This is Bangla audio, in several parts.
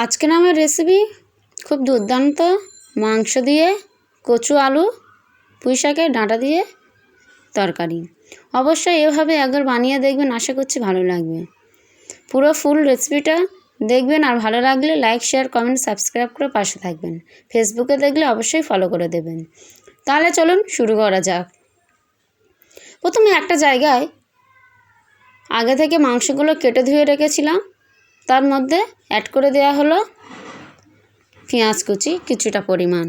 আজকের আমার রেসিপি খুব দুর্দান্ত মাংস দিয়ে কচু আলু পুঁই শাকের ডাঁটা দিয়ে তরকারি। অবশ্যই এভাবে একবার বানিয়ে দেখবেন, আশা করছি ভালো লাগবে। পুরো ফুল রেসিপিটা দেখবেন, আর ভালো লাগলে লাইক শেয়ার কমেন্ট সাবস্ক্রাইব করে পাশে থাকবেন। ফেসবুকে দেখলে অবশ্যই ফলো করে দেবেন। তাহলে চলুন শুরু করা যাক। প্রথমে একটা জায়গায় আগে থেকে মাংসগুলো কেটে ধুয়ে রেখেছিলাম, তার মধ্যে অ্যাড করে দেওয়া হলো পেঁয়াজ কুচি কিছুটা পরিমাণ,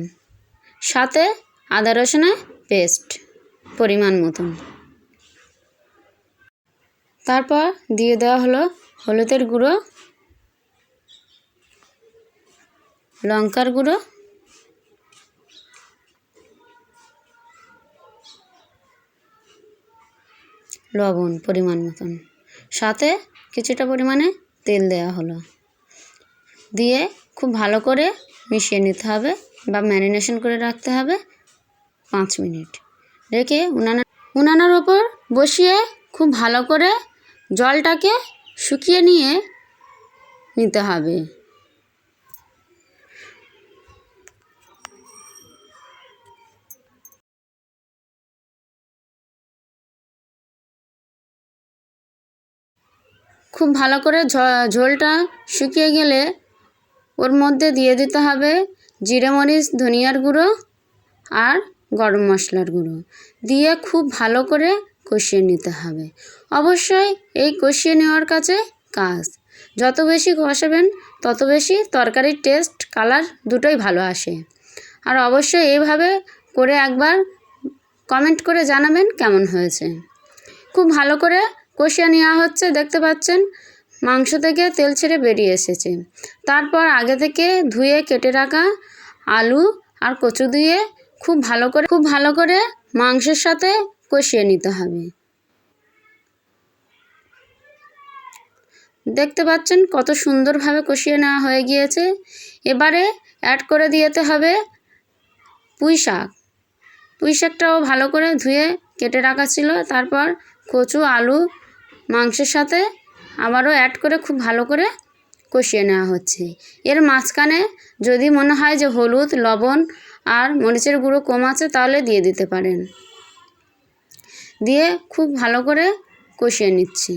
সাথে আদা রসুনের পেস্ট পরিমাণ মতন। তারপর দিয়ে দেওয়া হলো হলুদের গুঁড়ো, লঙ্কার গুঁড়ো, লবণ পরিমাণ মতন, সাথে কিছুটা পরিমাণে তেল দেওয়া হলো। দিয়ে খুব ভালো করে মিশিয়ে নিতে হবে বা ম্যারিনেশন করে রাখতে হবে 5 মিনিট। রেখে উনানের ওপর বসিয়ে খুব ভালো করে জলটাকে শুকিয়ে নিতে হবে। খুব ভালো করে ঝোলটা শুকিয়ে গেলে ওর মধ্যে দিয়ে দিতে হবে জিরে মরিচ ধনিয়ার গুঁড়ো আর গরম মশলার গুঁড়ো, দিয়ে খুব ভালো করে কষিয়ে নিতে হবে। অবশ্যই এই কষিয়ে নেওয়ার কাছে কাজ, যত বেশি কষাবেন তত বেশি তরকারির টেস্ট কালার দুটোই ভালো আসে। আর অবশ্যই এইভাবে করে একবার কমেন্ট করে জানাবেন কেমন হয়েছে। খুব ভালো করে কষিয়ে নেওয়া হচ্ছে, দেখতে পাচ্ছেন মাংস থেকে তেল ছেড়ে বেরিয়ে এসেছে। তারপর আগে থেকে ধুয়ে কেটে রাখা আলু আর কচু দিয়ে খুব ভালো করে মাংসের সাথে কষিয়ে নিতে হবে। দেখতে পাচ্ছেন কত সুন্দরভাবে কষিয়ে নেওয়া হয়ে গিয়েছে। এবারে অ্যাড করে দিতে হবে পুঁই শাকটাও ভালো করে ধুয়ে কেটে রাখা ছিল। তারপর কচু আলু মাংসের সাথে আবারও অ্যাড করে খুব ভালো করে কষিয়ে নেওয়া হচ্ছে। এর মাঝখানে যদি মনে হয় যে হলুদ লবণ আর মরিচের গুঁড়ো কম আছে তাহলে দিয়ে দিতে পারেন। দিয়ে খুব ভালো করে কষিয়ে নিচ্ছি।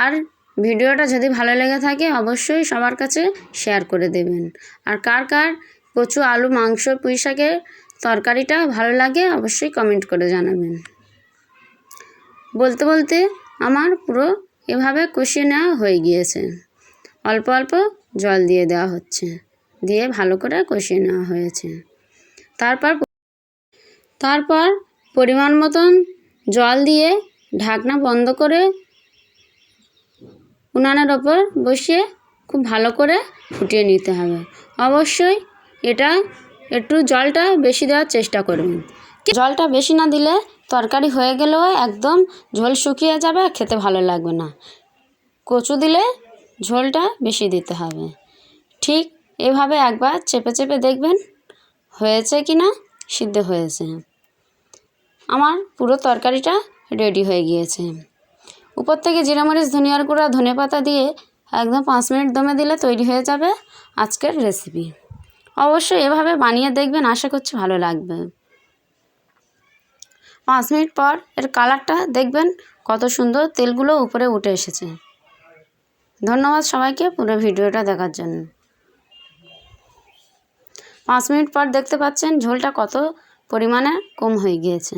আর ভিডিওটা যদি ভালো লেগে থাকে অবশ্যই সবার কাছে শেয়ার করে দেবেন। আর কার কার কচু আলু মাংস পুঁই শাকের তরকারিটা ভালো লাগে অবশ্যই কমেন্ট করে জানাবেন। বলতে বলতে আমার পুরো এভাবে কষিয়ে নেওয়া হয়ে গিয়েছে। অল্প অল্প জল দিয়ে দেওয়া হচ্ছে, দিয়ে ভালো করে কষিয়ে নেওয়া হয়েছে। তারপর পরিমাণ মতন জল দিয়ে ঢাকনা বন্ধ করে উনানের ওপর বসিয়ে খুব ভালো করে ফুটিয়ে নিতে হবে। অবশ্যই এটা একটু জলটা বেশি দেওয়ার চেষ্টা করবেন। জলটা বেশি না দিলে তরকারি হয়ে গেলেও একদম ঝোল শুকিয়ে যাবে, খেতে ভালো লাগবে না। কচু দিলে ঝোলটা বেশি দিতে হবে। ঠিক এভাবে একবার চেপে চেপে দেখবেন হয়েছে কি না, সিদ্ধ হয়েছে। আমার পুরো তরকারিটা রেডি হয়ে গিয়েছে। উপর থেকে জিরা মরিচ ধনিয়ার গুঁড়া ধনেপাতা দিয়ে একদম 5 মিনিট দমে দিলে তৈরি হয়ে যাবে আজকের রেসিপি। অবশ্যই এভাবে বানিয়ে দেখবেন, আশা করছি ভালো লাগবে। 5 মিনিট পর এর কালারটা দেখবেন কত সুন্দর, তেলগুলো উপরে উঠে এসেছে। ধন্যবাদ সবাইকে পুরো ভিডিওটা দেখার জন্য। 5 মিনিট পর দেখতে পাচ্ছেন ঝোলটা কত পরিমাণে কম হয়ে গিয়েছে।